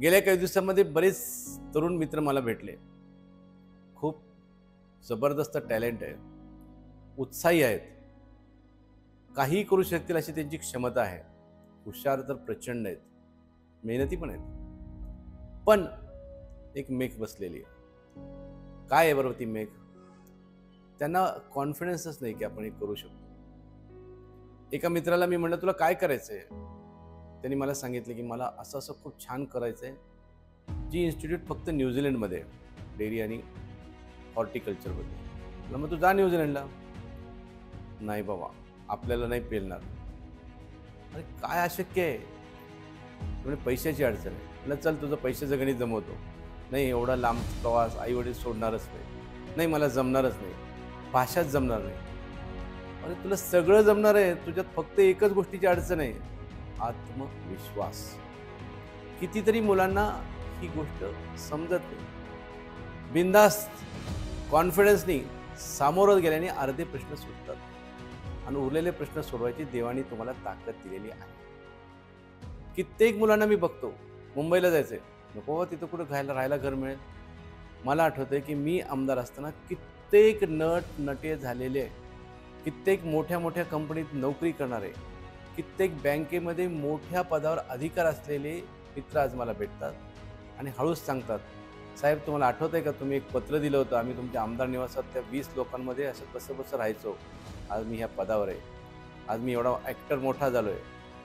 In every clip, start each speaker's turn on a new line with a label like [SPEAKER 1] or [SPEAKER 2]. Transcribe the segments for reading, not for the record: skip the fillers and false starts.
[SPEAKER 1] गेल्या काही दिवसांमध्ये बरेच तरुण मित्र मला भेटले. खूप जबरदस्त टॅलेंट आहे, उत्साही आहेत, काहीही करू शकतील अशी त्यांची क्षमता आहे. हुशार तर प्रचंड आहेत, मेहनती पण आहेत. पण एक मेक बसलेली आहे. काय आहे बरोबर ती मेक? त्यांना कॉन्फिडन्सच नाही की आपण हे करू शकतो. एका मित्राला मी म्हटलं, तुला काय करायचंय? त्यांनी मला सांगितलं की मला असं असं खूप छान करायचंय. जी इन्स्टिट्यूट फक्त न्यूझीलंडमध्ये आहे, डेअरी आणि हॉर्टिकल्चरमध्ये. म्हटलं मग तू जा न्यूझीलंडला. नाही बाबा, आपल्याला नाही पेलणार. अरे काय अशक्य आहे? म्हणजे पैशाची अडचण आहे. म्हटलं चल तुझं पैशाचं गणित जमवतो. नाही एवढा लांब प्रवास आई वडील सोडणारच नाही. नाही मला जमणारच नाही. भाषाच जमणार नाही. अरे तुला सगळं जमणार आहे, तुझ्यात फक्त एकच गोष्टीची अडचण आहे, आत्मविश्वास. कितीतरी मुलांना ही गोष्ट समजत नाही. बिनधास्त कॉन्फिडन्सनी सामोरं गेल्याने अर्धे प्रश्न सुटतात आणि उरलेले प्रश्न सोडवायची देवाने तुम्हाला ताकद दिलेली आहे. कित्येक मुलांना मी बघतो, मुंबईला जायचंय, नको तिथं कुठं राहायला घर मिळेल. मला आठवतंय की मी आमदार असताना कित्येक नट नटे झालेले, कित्येक मोठ्या मोठ्या कंपनीत नोकरी करणारे, कित्येक बँकेमध्ये मोठ्या पदावर अधिकार असलेले मित्र आज मला भेटतात आणि हळूच सांगतात, साहेब तुम्हाला आठवतंय का, तुम्ही एक पत्र दिलं होतं, आम्ही तुमच्या आमदार निवासात त्या 20 लोकांमध्ये असं कसं राहायचो. आज मी ह्या पदावर आहे, आज मी एवढा ॲक्टर मोठा झालो आहे,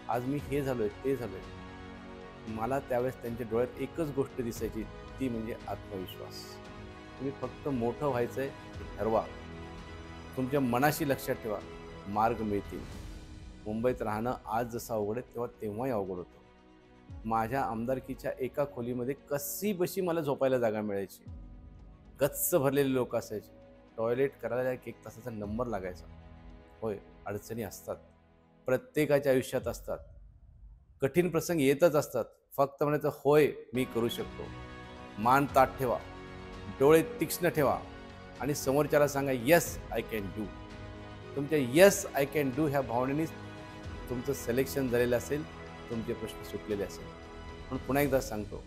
[SPEAKER 1] आज मी हे झालो आहे ते झालो आहे. मला त्यावेळेस त्यांच्या डोळ्यात एकच गोष्ट दिसायची, ती म्हणजे आत्मविश्वास. तुम्ही फक्त मोठं व्हायचं आहे हे ठरवा, तुमच्या मनाशी लक्षात ठेवा, मार्ग मिळतील. मुंबईत राहणं आज जसं अवघड आहे तेव्हाही अवघड होतं. माझ्या आमदारकीच्या एका खोलीमध्ये कशी बशी मला झोपायला जागा मिळायची. गच्च भरलेले लोक असायचे. टॉयलेट करायला एक तासाचा नंबर लागायचा. होय, अडचणी असतात, प्रत्येकाच्या आयुष्यात असतात, कठीण प्रसंग येतच असतात. फक्त म्हणायचं होय मी करू शकतो. मान ताठ ठेवा, डोळे तीक्ष्ण ठेवा आणि समोरच्याला सांगा येस आय कॅन डू. तुमच्या येस आय कॅन डू ह्या भावनेनेच तुमचं सिलेक्शन झालेलं असेल, तुमचे प्रश्न सुटलेले असेल. पण पुन्हा एकदा सांगतो,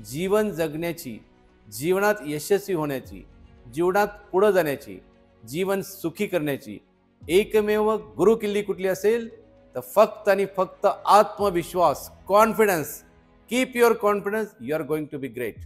[SPEAKER 1] जीवन जगण्याची, जीवनात यशस्वी होण्याची, जीवनात पुढं जाण्याची, जीवन सुखी करण्याची एकमेव गुरुकिल्ली कुठली असेल तर फक्त आणि फक्त आत्मविश्वास, confidence. Keep your confidence, you are going to be great.